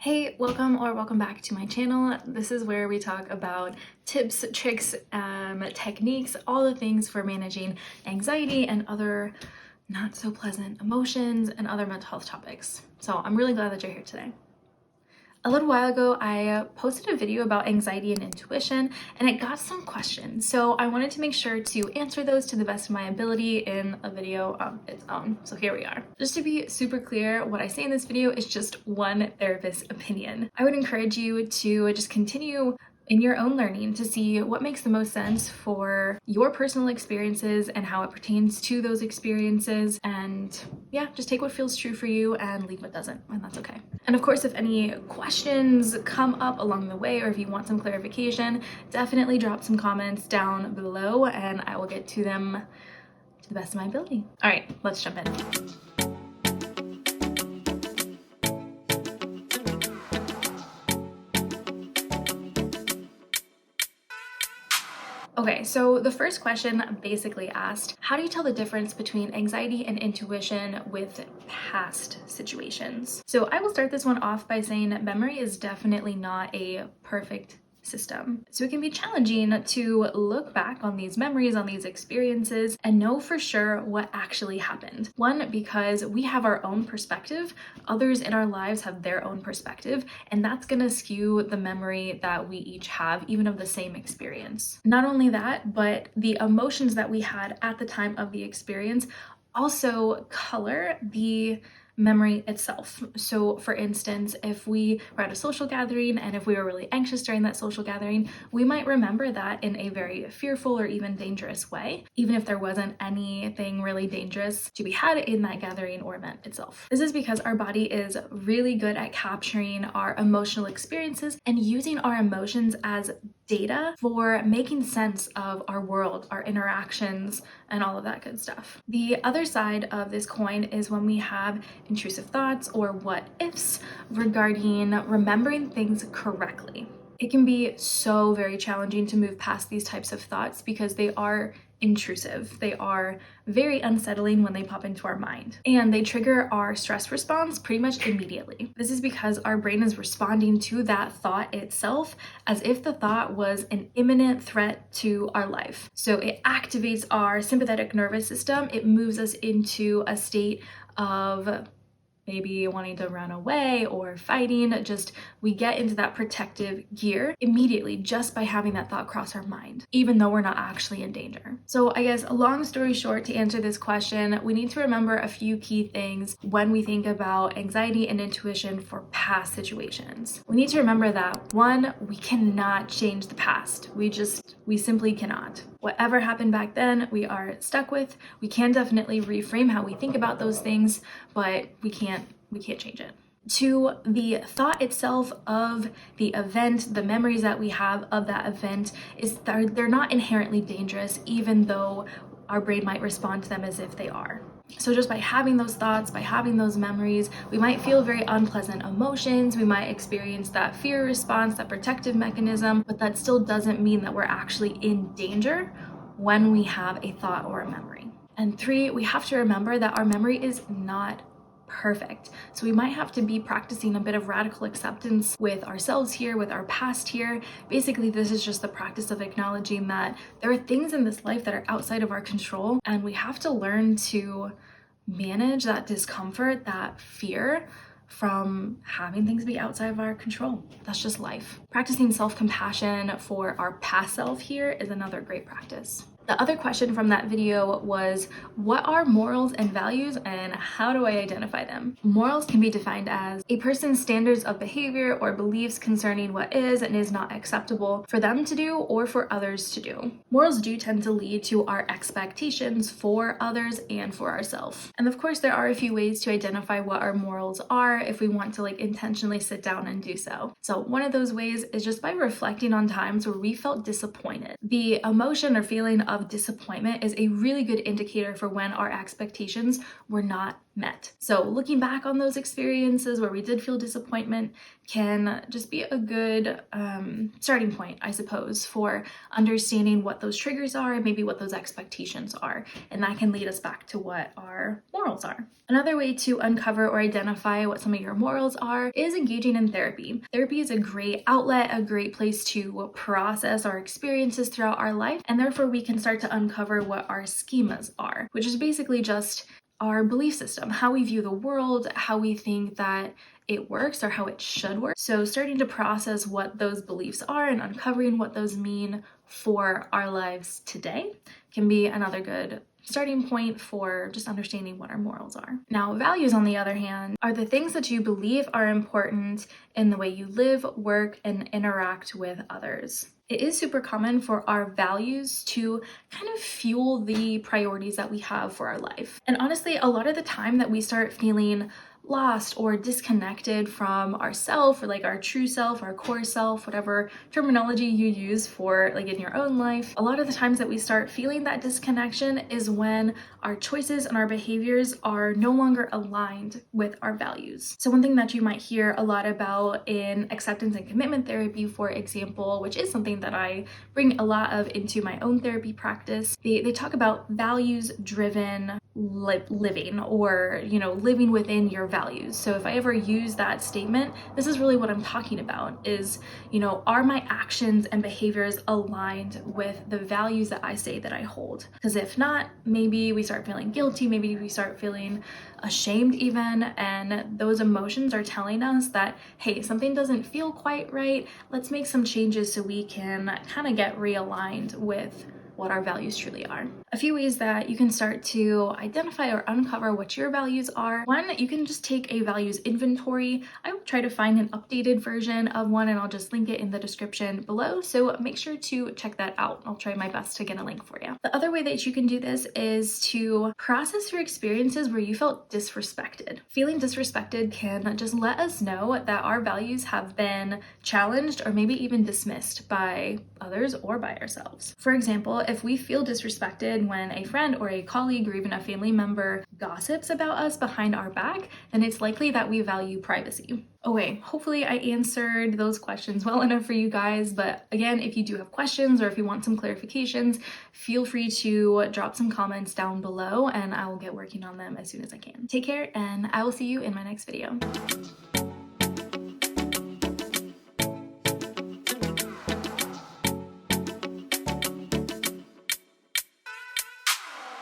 Hey, welcome back to my channel. This is where we talk about tips, tricks, techniques, all the things for managing anxiety and other not so pleasant emotions and other mental health topics. So I'm really glad that you're here today. A little while ago, I posted a video about anxiety and intuition, and it got some questions. So I wanted to make sure to answer those to the best of my ability in a video of its own. So here we are. Just to be super clear, what I say in this video is just one therapist's opinion. I would encourage you to just continue in your own learning to see what makes the most sense for your personal experiences and how it pertains to those experiences. And yeah, just take what feels true for you and leave what doesn't, and that's okay. And of course, if any questions come up along the way, or if you want some clarification, definitely drop some comments down below and I will get to them to the best of my ability. All right, let's jump in. Okay, so the first question basically asked, how do you tell the difference between anxiety and intuition with past situations? So I will start this one off by saying that memory is definitely not a perfect system. So it can be challenging to look back on these memories, on these experiences, and know for sure what actually happened. One, because we have our own perspective, others in our lives have their own perspective, and that's gonna skew the memory that we each have, even of the same experience. Not only that, but the emotions that we had at the time of the experience also color the memory itself. So for instance, if we were at a social gathering and if we were really anxious during that social gathering, we might remember that in a very fearful or even dangerous way, even if there wasn't anything really dangerous to be had in that gathering or event itself. This is because our body is really good at capturing our emotional experiences and using our emotions as data for making sense of our world, our interactions, and all of that good stuff. The other side of this coin is when we have intrusive thoughts or what ifs regarding remembering things correctly. It can be so very challenging to move past these types of thoughts because they are intrusive. They are very unsettling when they pop into our mind, and they trigger our stress response pretty much immediately. This is because our brain is responding to that thought itself as if the thought was an imminent threat to our life. So it activates our sympathetic nervous system. It moves us into a state of maybe wanting to run away or fighting. Just we get into that protective gear immediately just by having that thought cross our mind, even though we're not actually in danger. So I guess a long story short, to answer this question, we need to remember a few key things when we think about anxiety and intuition for past situations. We need to remember that one, we cannot change the past. We simply cannot. Whatever happened back then, we are stuck with. We can definitely reframe how we think about those things, but we can't change it. To the thought itself of the event, the memories that we have of that event, is they're not inherently dangerous, even though our brain might respond to them as if they are. So just by having those thoughts, by having those memories, we might feel very unpleasant emotions, we might experience that fear response, that protective mechanism, but that still doesn't mean that we're actually in danger when we have a thought or a memory. And three, we have to remember that our memory is not perfect. So we might have to be practicing a bit of radical acceptance with ourselves here, with our past here. Basically, this is just the practice of acknowledging that there are things in this life that are outside of our control, and we have to learn to manage that discomfort, that fear from having things be outside of our control. That's just life. Practicing self-compassion for our past self here is another great practice. The other question from that video was, what are morals and values and how do I identify them? Morals can be defined as a person's standards of behavior or beliefs concerning what is and is not acceptable for them to do or for others to do. Morals do tend to lead to our expectations for others and for ourselves. And of course, there are a few ways to identify what our morals are if we want to intentionally sit down and do so. So one of those ways is just by reflecting on times where we felt disappointed. The emotion or feeling of disappointment is a really good indicator for when our expectations were not met. So looking back on those experiences where we did feel disappointment can just be a good starting point, I suppose, for understanding what those triggers are and maybe what those expectations are. And that can lead us back to what our morals are. Another way to uncover or identify what some of your morals are is engaging in therapy. Therapy is a great outlet, a great place to process our experiences throughout our life, and therefore we can start to uncover what our schemas are, which is basically just our belief system, how we view the world, how we think that it works or how it should work. So starting to process what those beliefs are and uncovering what those mean for our lives today can be another good starting point for just understanding what our morals are. Now, values, on the other hand, are the things that you believe are important in the way you live, work, and interact with others. It is super common for our values to kind of fuel the priorities that we have for our life. And honestly, a lot of the time that we start feeling lost or disconnected from ourself, or like our true self, our core self, whatever terminology you use for like in your own life, a lot of the times that we start feeling that disconnection is when our choices and our behaviors are no longer aligned with our values. So one thing that you might hear a lot about in acceptance and commitment therapy, for example, which is something that I bring a lot of into my own therapy practice, they talk about values driven living, or living within your values. So if I ever use that statement, this is really what I'm talking about is, are my actions and behaviors aligned with the values that I say that I hold? Because if not, maybe we start feeling guilty, maybe we start feeling ashamed even, and those emotions are telling us that, hey, something doesn't feel quite right. Let's make some changes so we can kind of get realigned with what our values truly are. A few ways that you can start to identify or uncover what your values are. One, you can just take a values inventory. I will try to find an updated version of one and I'll just link it in the description below. So make sure to check that out. I'll try my best to get a link for you. The other way that you can do this is to process your experiences where you felt disrespected. Feeling disrespected can just let us know that our values have been challenged or maybe even dismissed by others or by ourselves. For example, if we feel disrespected when a friend or a colleague or even a family member gossips about us behind our back, then it's likely that we value privacy. Okay, hopefully I answered those questions well enough for you guys, but again, if you do have questions or if you want some clarifications, feel free to drop some comments down below and I will get working on them as soon as I can. Take care, and I will see you in my next video.